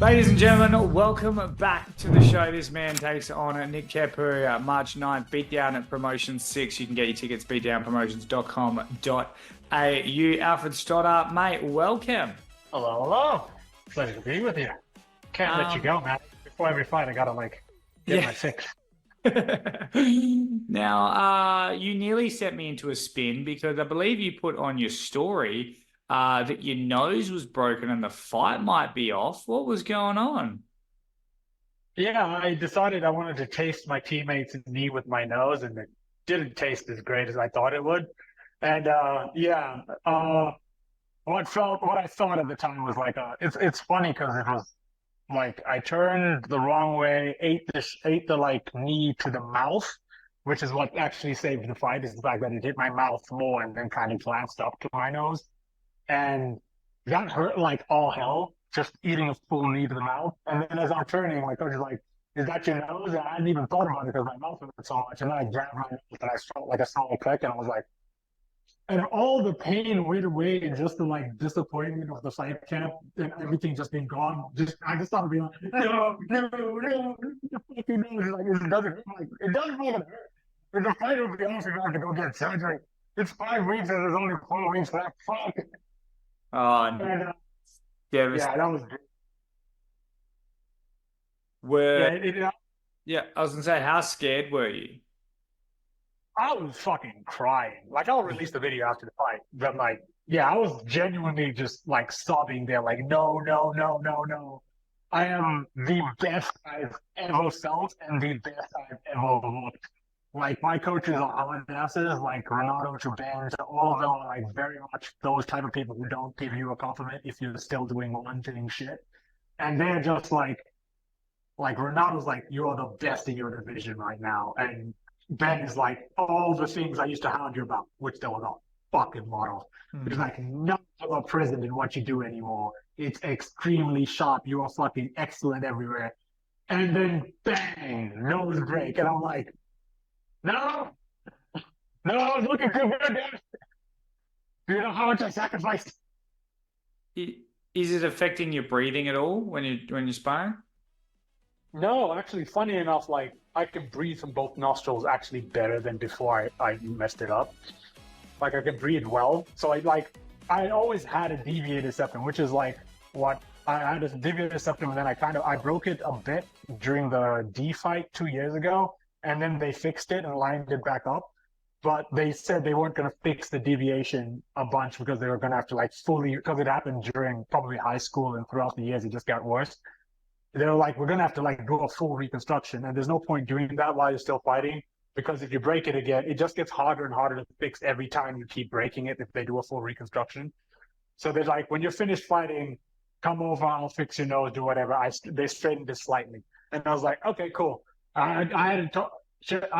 Ladies and gentlemen, welcome back to the show. This man takes on Nick Capuria, March 9th, Beatdown Promotions 6. You can get your tickets, beatdownpromotions.com.au. Alfred Stoddart, mate, welcome. Hello. Pleasure to be with you. Can't let you go, man. Before every fight, I gotta get my fix. Now, you nearly set me into a spin because I believe you put on your story that your nose was broken and the fight might be off. What was going on? Yeah, I decided I wanted to taste my teammate's knee with my nose, and it didn't taste as great as I thought it would. And what I thought at the time was like, it's funny because it was like I turned the wrong way, ate the like knee to the mouth, which is what actually saved the fight, is the fact that it hit my mouth more and then kind of glanced up to my nose. And that hurt like all hell, just eating a full knee to the mouth. And then as I'm turning, my coach is like, "Is that your nose?" And I hadn't even thought about it because my mouth hurt so much. And then I grabbed my nose and I felt like a small click, and I was like, and all the pain went away, and just the like disappointment of the fight camp and everything just being gone. I just started being like, no, fucking nose. Like it doesn't hurt. Like it doesn't even hurt. If the fight would be off, you have to go get surgery. It's 5 weeks and there's only 4 weeks left. Fuck. Oh, And, yeah, yeah, that was good. I was gonna say, how scared were you? I was fucking crying. Like, I'll release the video after the fight, but like, yeah, I was genuinely just like sobbing there, like, no. I am the best I've ever felt and the best I've ever looked. Like, my coaches are hard asses, like Renato to Ben, to all of them are like very much those type of people who don't give you a compliment if you're still doing one thing shit. And they're just like Renato's like, "You're the best in your division right now." And Ben is like, "All the things I used to hound you about," which there was a fucking model. He's like, "None of a present in what you do anymore. It's extremely sharp. You are fucking excellent everywhere." And then bang, nose break. And I'm like, no, I was looking good, man. Do you know how much I sacrificed? Is it affecting your breathing at all when you're sparring? No, actually, funny enough, like I can breathe from both nostrils actually better than before I messed it up. Like I can breathe well. So I always had a deviated septum, which is like what I had a deviated septum, and then I broke it a bit during the D fight 2 years ago, and then they fixed it and lined it back up. But they said they weren't going to fix the deviation a bunch because they were going to have to like fully, because it happened during probably high school and throughout the years, it just got worse. They were like, we're going to have to like do a full reconstruction. And there's no point doing that while you're still fighting, because if you break it again, it just gets harder and harder to fix every time you keep breaking it if they do a full reconstruction. So they're like, when you're finished fighting, come over, I'll fix your nose, do whatever. They straightened it slightly. And I was like, okay, cool. I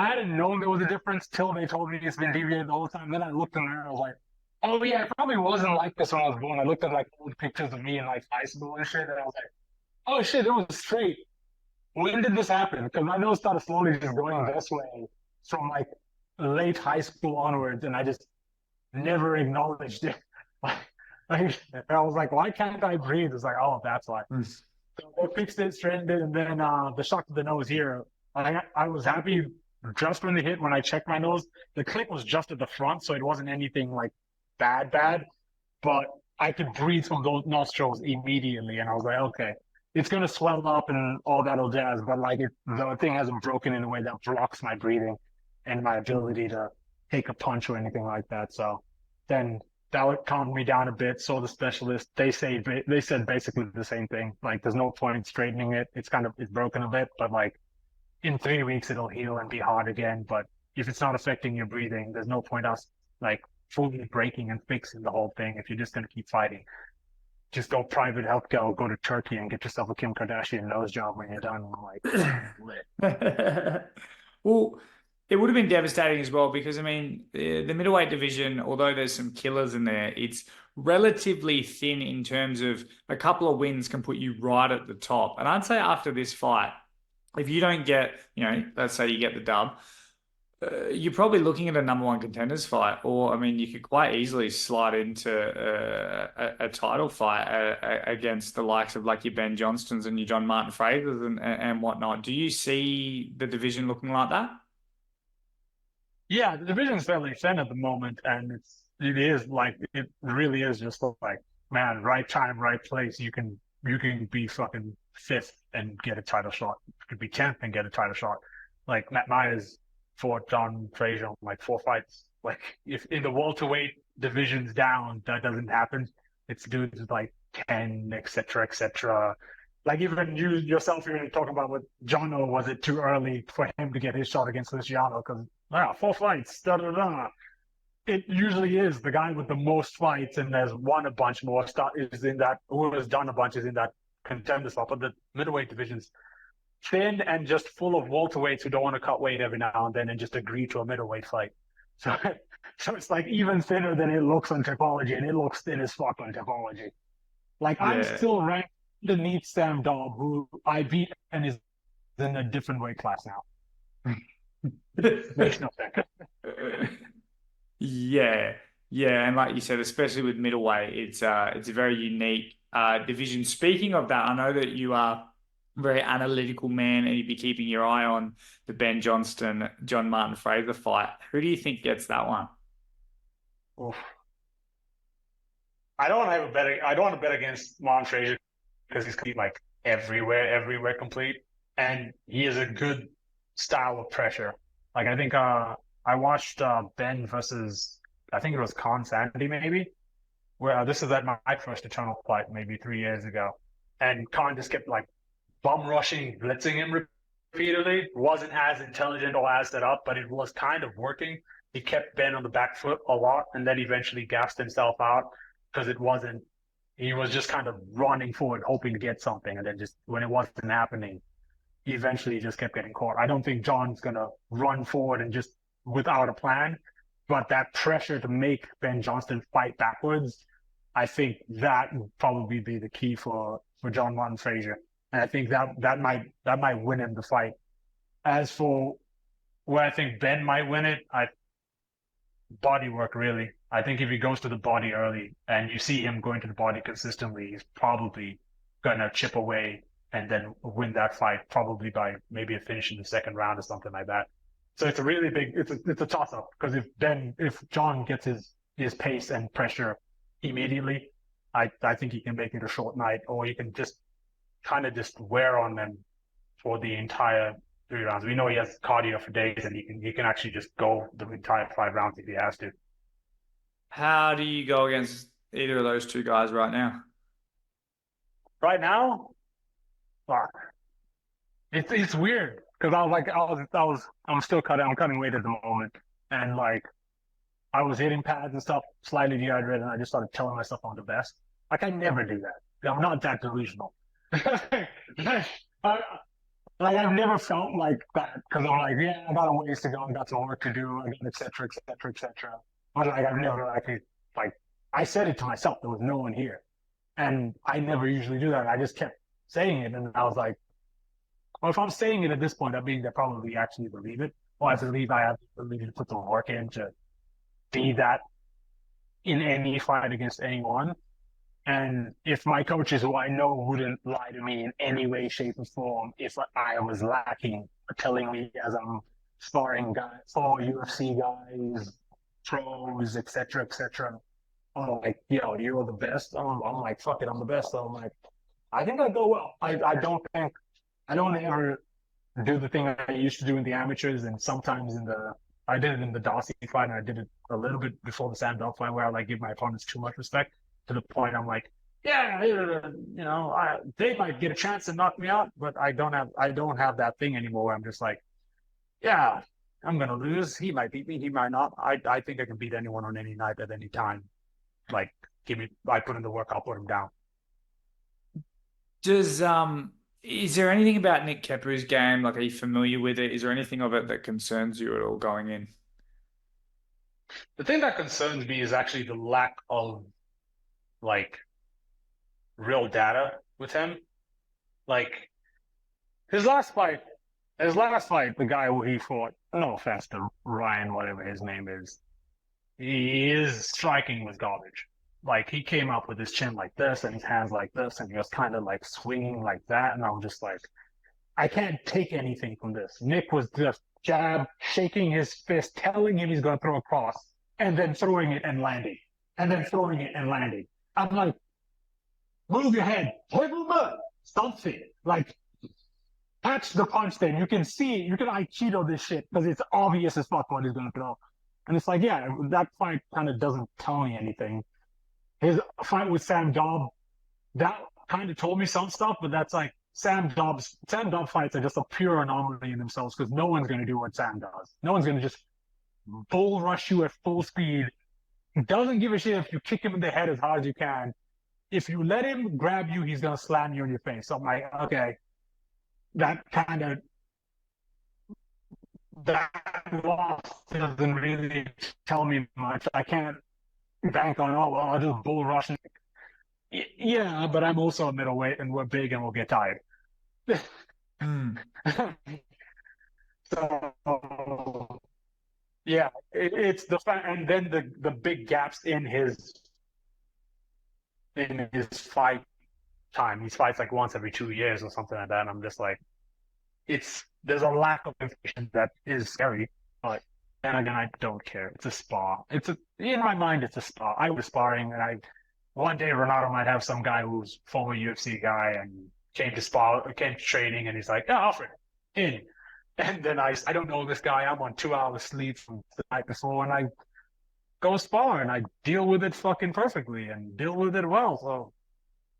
hadn't known there was a difference till they told me it's been deviated the whole time. Then I looked in there and I was like, oh yeah, it probably wasn't like this when I was born. I looked at like old pictures of me in like high school and shit, and I was like, oh shit, it was straight. When did this happen? Because my nose started slowly just going this way from like late high school onwards, and I just never acknowledged it. Like I was like, why can't I breathe? It's like, oh, that's why. So they fixed it, straightened it, and then the shock to the nose here. I was happy just when they hit. When I checked my nose, the clip was just at the front, so it wasn't anything like bad. But I could breathe from those nostrils immediately, and I was like, okay, it's gonna swell up and all that old jazz, but like the thing hasn't broken in a way that blocks my breathing and my ability to take a punch or anything like that. So then that would calm me down a bit. So the specialist, they said basically the same thing. Like there's no point straightening it. It's broken a bit, but like in 3 weeks it'll heal and be hard again. But if it's not affecting your breathing, there's no point us like fully breaking and fixing the whole thing if you're just gonna keep fighting. Just go private healthcare or go to Turkey and get yourself a Kim Kardashian nose job when you're done. I'm like, Well, it would have been devastating as well because, I mean, the middleweight division, although there's some killers in there, it's relatively thin in terms of a couple of wins can put you right at the top. And I'd say after this fight, if you don't get, let's say you get the dub, you're probably looking at a number one contenders fight, or I mean, you could quite easily slide into a title fight against the likes of like your Ben Johnstons and your John Martin Frasers and whatnot. Do you see the division looking like that? Yeah, the division's fairly thin at the moment, and it really is just like, man, right time, right place. You can be fucking fifth and get a title shot. You could be 10th and get a title shot. Like Matt Myers fought John Frazier on like 4 fights. Like if in the welterweight divisions down, that doesn't happen. It's dudes with like 10, etc., etc. Like even you yourself, you're talking about with Jono, was it too early for him to get his shot against Luciano? Because 4 fights, da da da. It usually is the guy with the most fights and has won a bunch more is in that, who has done a bunch is in that contender spot. But the middleweight division's thin and just full of welterweights who don't want to cut weight every now and then and just agree to a middleweight fight. So, so it's like even thinner than it looks on Tapology, and it looks thin as fuck on Tapology. Like I'm Yeah. still ranked underneath Sam Daub, who I beat and is in a different weight class now. Makes no sense. Yeah, yeah, and like you said, especially with middleweight, it's a very unique division. Speaking of that, I know that you are a very analytical man, and you'd be keeping your eye on the Ben Johnston, John Martin Fraser fight. Who do you think gets that one? Oof. I don't want to have a bet. I don't want to bet against Mon Frazier because he's complete like everywhere complete, and he is a good style of pressure. Like I think I watched Ben versus I think it was Khan Sandy maybe, where this is at my first eternal fight maybe 3 years ago, and Khan just kept like bum rushing, blitzing him repeatedly. Wasn't as intelligent or as set up, but it was kind of working. He kept Ben on the back foot a lot, and then eventually gassed himself out because it wasn't. He was just kind of running forward, hoping to get something, and then just when it wasn't happening, he eventually just kept getting caught. I don't think John's gonna run forward and just without a plan, but that pressure to make Ben Johnston fight backwards, I think that would probably be the key for John Martin Frazier. And I think that might win him the fight. As for where I think Ben might win it, body work really. I think if he goes to the body early and you see him going to the body consistently, he's probably gonna chip away and then win that fight, probably by maybe a finish in the second round or something like that. So it's a really big, it's a toss up because if John gets his pace and pressure immediately, I think he can make it a short night, or he can just kind of just wear on them for the entire 3 rounds. We know he has cardio for days, and he can actually just go the entire 5 rounds if he has to. How do you go against either of those two guys right now? Right now, fuck, it's weird because I'm still cutting. I'm cutting weight at the moment, and like I was hitting pads and stuff, slightly dehydrated, and I just started telling myself I'm the best. Like I never do that. I'm not that delusional. I, like I've never felt like that because I'm like, yeah, I got a ways to go, I got some work to do, I got et cetera, et cetera, et cetera. But like I've never actually like I said it to myself. There was no one here, and I never usually do that. I just kept saying it, and I was like, well, if I'm saying it at this point, that means I probably actually believe it, or I believe I have the ability to put the work in to be that in any fight against anyone. And if my coaches, who I know wouldn't lie to me in any way, shape, or form, if I was lacking, telling me as I'm sparring guys, for UFC guys, pros, etc., I'm like, yo, you're the best. I'm like, fuck it, I'm the best. So I'm like, I think I go well. I don't ever do the thing I used to do in the amateurs, and sometimes I did it in the Darcy fight, and I did it a little bit before the Sam Bell fight, where I like give my opponents too much respect to the point I'm like, yeah, they might get a chance to knock me out, but I don't have that thing anymore. I'm just like, yeah, I'm gonna lose. He might beat me. He might not. I think I can beat anyone on any night at any time. Like, I put in the work, I'll put him down. Does is there anything about Nick Kepu's game? Like, are you familiar with it? Is there anything of it that concerns you at all going in? The thing that concerns me is actually the lack of like real data with him. Like his last fight His last fight, the guy who he fought, no offense to Ryan, whatever his name is, his striking was garbage. Like, he came up with his chin like this and his hands like this, and he was kind of like swinging like that. And I was just like, I can't take anything from this. Nick was just jab, shaking his fist, telling him he's going to throw a cross, and then throwing it and landing, and then throwing it and landing. I'm like, move your head, something. Like, catch the punch then. You can see, you can Aikido this shit because it's obvious as fuck what he's going to throw. And it's like, yeah, that fight kind of doesn't tell me anything. His fight with Sam Dobb, that kind of told me some stuff, but that's like, Sam Dobb fights are just a pure anomaly in themselves because no one's going to do what Sam does. No one's going to just bull rush you at full speed. He doesn't give a shit if you kick him in the head as hard as you can. If you let him grab you, he's going to slam you in your face. So I'm like, okay, that loss doesn't really tell me much. I can't bank on, oh, well, I'll just bull rush. Yeah, but I'm also a middleweight and we're big and we'll get tired. So, yeah, it's the fact, and then the big gaps in his fight time. He fights like once every 2 years or something like that. And I'm just like, there's a lack of information that is scary, but then again, I don't care. It's a spar. In my mind, it's a spar. I was sparring, and one day Renato might have some guy who's former UFC guy and came to training, and he's like, "Oh, Alfred, in." And then I don't know this guy. I'm on 2 hours sleep from the night before, and I go spar, and I deal with it fucking perfectly and deal with it well. So,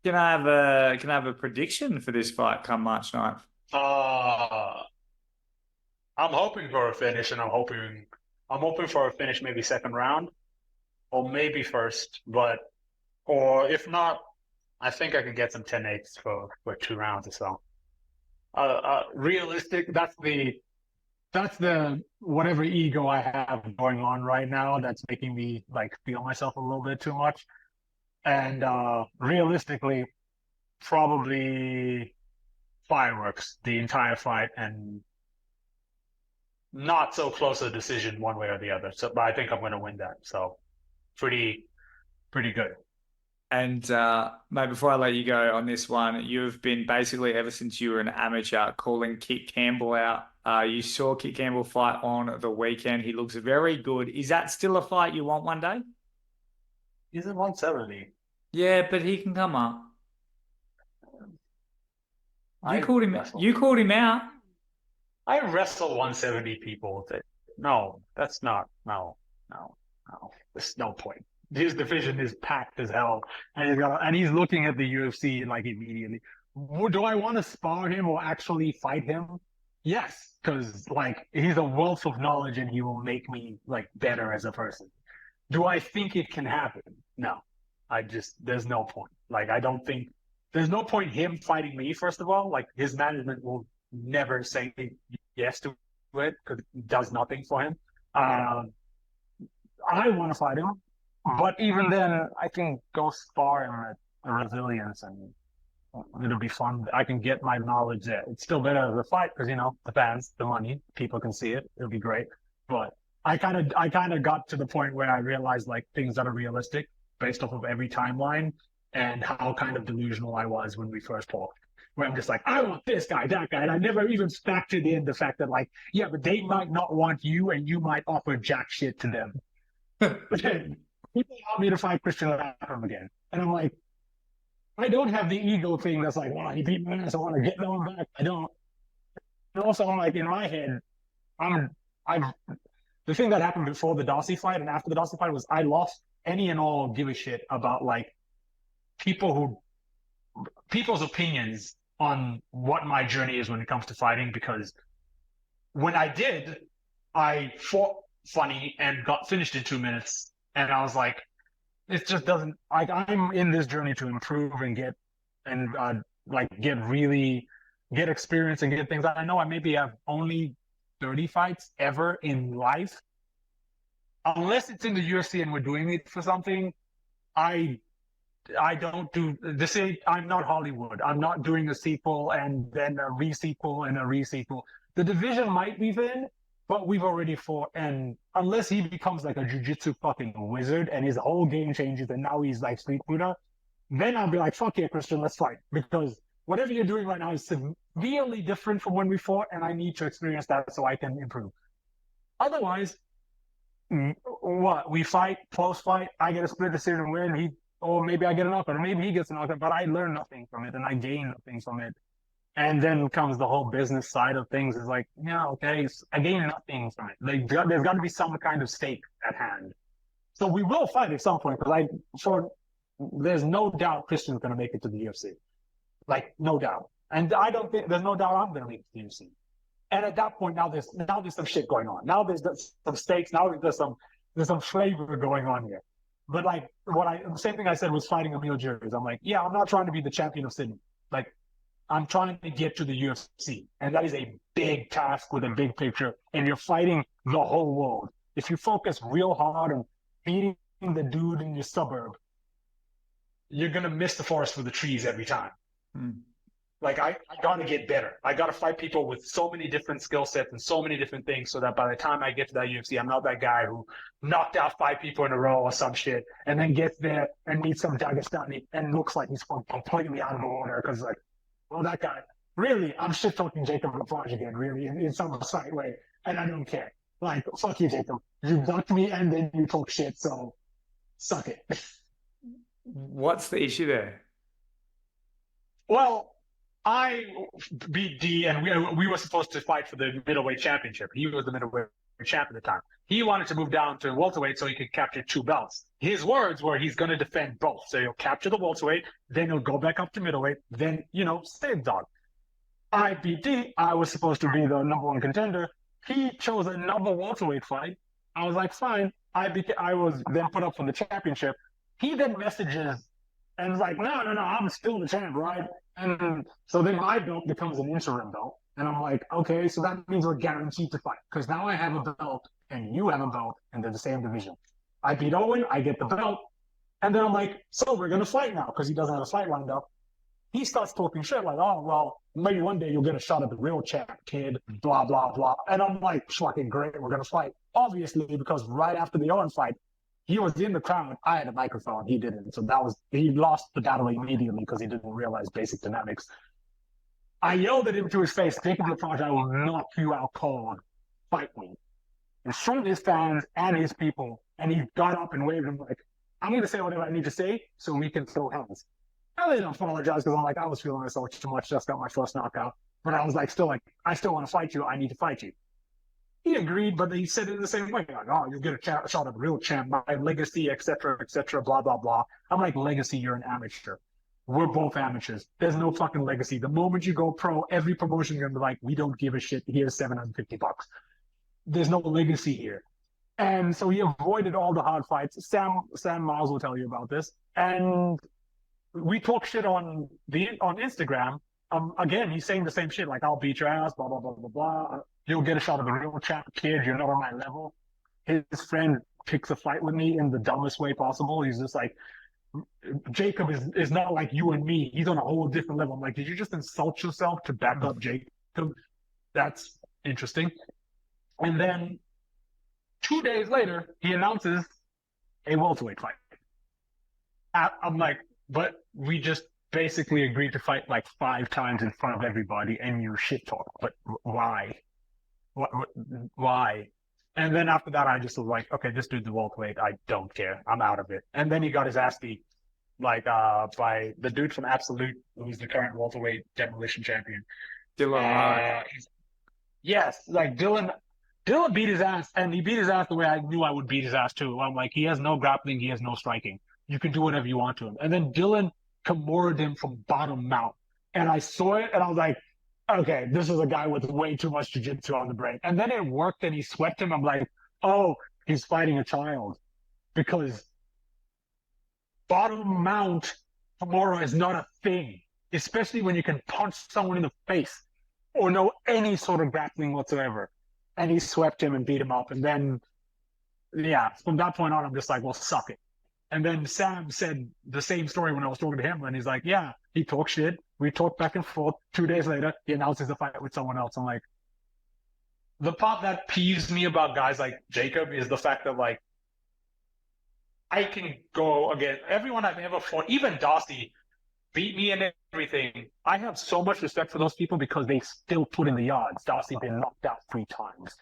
Can I have a prediction for this fight come March 9th? I'm hoping for a finish, and I'm hoping for a finish, maybe second round, or maybe first, or if not, I think I can get some 10-8s for 2 rounds or so. Realistic. That's the whatever ego I have going on right now that's making me like feel myself a little bit too much. And realistically, probably fireworks the entire fight and not so close a decision one way or the other. So, but I think I'm going to win that. So, pretty good. And mate, before I let you go on this one, you've been basically ever since you were an amateur calling Kit Campbell out. You saw Kit Campbell fight on the weekend. He looks very good. Is that still a fight you want one day? He's at 170. Yeah, but he can come up. You called him out. I wrestle 170 people. No, that's not. No. There's no point. His division is packed as hell, and he's looking at the UFC like immediately. Do I want to spar him or actually fight him? Yes, because like he's a wealth of knowledge and he will make me like better as a person. Do I think it can happen? No. There's no point. Like I don't think there's no point him fighting me. First of all, like his management will never say yes to it because it does nothing for him. I want to fight him. But even then, I can go spar him at Resilience and it'll be fun. I can get my knowledge there. It's still better as a fight because, the fans, the money, people can see it. It'll be great. But I kind of got to the point where I realized like things that are realistic based off of every timeline and how kind of delusional I was when we first talked. Where I'm just like, I want this guy, that guy. And I never even factored in the fact that like, yeah, but they might not want you and you might offer jack shit to them. But then, people want me to fight Christian Latham again. And I'm like, I don't have the ego thing that's like, well, he beat my ass, I want to get them back. I don't. And also, I'm like, in my head, the thing that happened before the Dossie fight and after the Dossie fight was I lost any and all give a shit about like people's opinions on what my journey is when it comes to fighting, because when I did, I fought funny and got finished in 2 minutes. And I was like, it just doesn't, like, I'm in this journey to improve and get experience and get things. I know I maybe have only 30 fights ever in life. Unless it's in the UFC and we're doing it for something, I don't do this. I'm not Hollywood. I'm not doing a sequel and then a re-sequel and a re-sequel. The division might be thin, but we've already fought. And unless he becomes like a jiu-jitsu fucking wizard and his whole game changes and now he's like Street Buddha, then I'll be like, fuck yeah, Christian, let's fight. Because whatever you're doing right now is severely different from when we fought, and I need to experience that so I can improve. Otherwise, what? We fight, close fight, I get a split decision win, or maybe I get a knockout, or maybe he gets a knockout, but I learn nothing from it and I gain nothing from it. And then comes the whole business side of things. It's like, yeah, okay, I gain nothing from it. There's got to be some kind of stake at hand. So we will fight at some point, because there's no doubt Christian's going to make it to the UFC. Like, no doubt. And I don't think there's no doubt I'm going to make it to the UFC. And at that point, now there's some shit going on. Now there's some stakes. Now there's some flavor going on here. But like the same thing I said was fighting Emil Juries. I'm like, yeah, I'm not trying to be the champion of Sydney. Like, I'm trying to get to the UFC. And that is a big task with a big picture. And you're fighting the whole world. If you focus real hard on beating the dude in your suburb, you're going to miss the forest for the trees every time. Like, I got to get better. I got to fight people with so many different skill sets and so many different things, so that by the time I get to that UFC, I'm not that guy who knocked out 5 people in a row or some shit and then gets there and meets some Dagestani and looks like he's completely out of order because, like, well, that guy, really, I'm shit-talking Jacob Lafarge again, really, in some slight way, and I don't care. Like, fuck you, Jacob. You bucked me and then you talk shit, so suck it. What's the issue there? Well, I beat D, and we were supposed to fight for the middleweight championship. He was the middleweight champ at the time. He wanted to move down to welterweight so he could capture 2 belts. His words were he's going to defend both. So he'll capture the welterweight, then he'll go back up to middleweight, then, stay dog. I beat D. I was supposed to be the #1 contender. He chose another welterweight fight. I was like, fine. I was then put up for the championship. He then messages and is like, no, I'm still the champ, right? And so then my belt becomes an interim belt. And I'm like, okay, so that means we're guaranteed to fight. Because now I have a belt and you have a belt and they're the same division. I beat Owen, I get the belt. And then I'm like, so we're going to fight now, because he doesn't have a fight lined up. He starts talking shit like, oh, well, maybe one day you'll get a shot at the real champ, kid, blah, blah, blah. And I'm like, fucking great, we're going to fight. Obviously, because right after the Owen fight, he was in the crowd. I had a microphone. He didn't. So he lost the battle immediately because he didn't realize basic dynamics. I yelled at him to his face, Jacob Lafarge, I will knock you out cold. Fight me. In front of his fans and his people. And he got up and waved him like, I'm going to say whatever I need to say so we can throw hands. I didn't apologize because I'm like, I was feeling myself too much. Just got my first knockout. But I was like, I still want to fight you. I need to fight you. He agreed, but he said it in the same way. Like, oh, you'll get a shot at the real champ, my legacy, etc., blah, blah, blah. I'm like, legacy, you're an amateur. We're both amateurs. There's no fucking legacy. The moment you go pro, every promotion is going to be like, we don't give a shit. Here's $750. There's no legacy here. And so he avoided all the hard fights. Sam Miles will tell you about this. And we talk shit on Instagram. Again, he's saying the same shit, like, I'll beat your ass, blah, blah, blah, blah, blah. You'll get a shot at the real champ, kid. You're not on my level. His friend picks a fight with me in the dumbest way possible. He's just like, Jacob is not like you and me. He's on a whole different level. I'm like, did you just insult yourself to back up Jacob? That's interesting. And then 2 days later, he announces a welterweight fight. I'm like, but we just basically agreed to fight like 5 times in front of everybody and you shit talk. But why? Why? And then after that, I just was like, okay, this dude's the welterweight. I don't care. I'm out of it. And then he got his ass beat, like, by the dude from Absolute, who's the current welterweight demolition champion. Dylan. Yes, like Dylan beat his ass, and he beat his ass the way I knew I would beat his ass too. I'm like, he has no grappling, he has no striking. You can do whatever you want to him. And then Dylan Kimura'd him from bottom mount. And I saw it, and I was like, okay, this is a guy with way too much jiu-jitsu on the brain. And then it worked and he swept him. I'm like, oh, he's fighting a child. Because bottom mount Kimura is not a thing, especially when you can punch someone in the face or know any sort of grappling whatsoever. And he swept him and beat him up. And then, yeah, from that point on, I'm just like, well, suck it. And then Sam said the same story when I was talking to him, and he's like, yeah, he talked shit. We talked back and forth. 2 days later, he announces a fight with someone else. I'm like, the part that peeves me about guys like Jacob is the fact that like I can go again. Everyone I've ever fought, even Darcy, beat me and everything. I have so much respect for those people because they still put in the yards. Darcy been knocked out 3 times.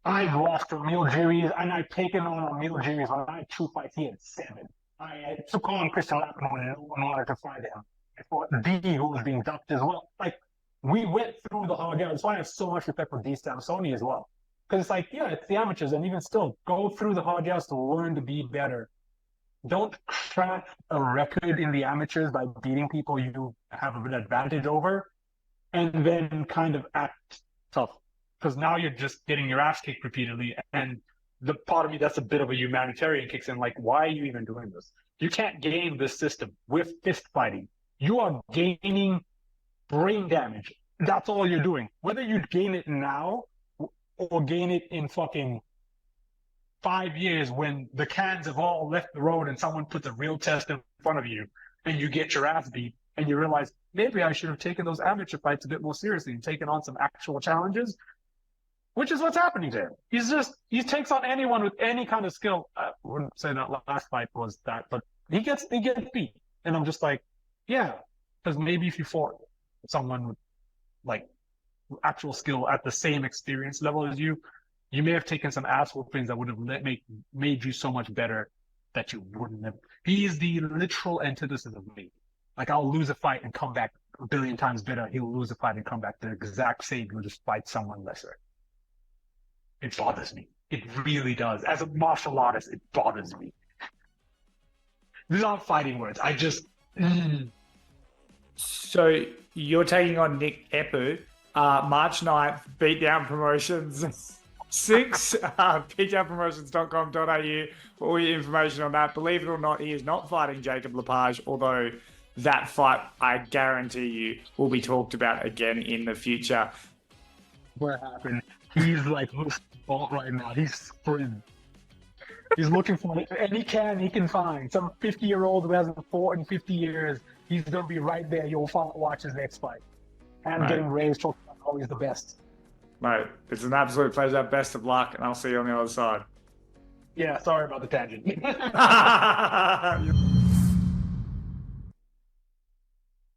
I've lost to Emil Juries, and I've taken on Emil Juries when I had 2 fights. He had 7. I took on Christian Lappin when no one wanted to fight him. I fought D, who was being ducked as well. Like, we went through the hard yards. That's why I have so much respect for D Stamsoni as well. Because it's like, yeah, it's the amateurs, and even still, go through the hard yards to learn to be better. Don't crack a record in the amateurs by beating people you have an advantage over, and then kind of act tough. Because now you're just getting your ass kicked repeatedly, and the part of me that's a bit of a humanitarian kicks in. Like, why are you even doing this? You can't game this system with fist fighting. You are gaining brain damage. That's all you're doing. Whether you gain it now or gain it in fucking 5 years when the cans have all left the road and someone puts a real test in front of you and you get your ass beat and you realize maybe I should have taken those amateur fights a bit more seriously and taken on some actual challenges, which is what's happening to him. He takes on anyone with any kind of skill. I wouldn't say that last fight was that, but he gets beat. And I'm just like, yeah, because maybe if you fought someone with like actual skill at the same experience level as you may have taken some ass whoopings that would have made you so much better that you wouldn't have. He is the literal antithesis of me. Like, I'll lose a fight and come back a billion times better. He'll lose a fight and come back the exact same. He'll just fight someone lesser. It bothers me. It really does. As a martial artist, it bothers me. These aren't fighting words. I just... So you're taking on Nick Epu, March 9th, Beatdown Promotions 6, beatdownpromotions.com.au for all your information on that. Believe it or not, he is not fighting Jacob Lepage, although that fight, I guarantee you, will be talked about again in the future. What happened? He's like loose ball right now. He's sprinting. He's looking for any he can find. Some 50-year-old who hasn't fought in 50 years. He's going to be right there. You'll watch his next fight. And getting raised, talking about always the best. Mate, it's an absolute pleasure. Best of luck, and I'll see you on the other side. Yeah, sorry about the tangent.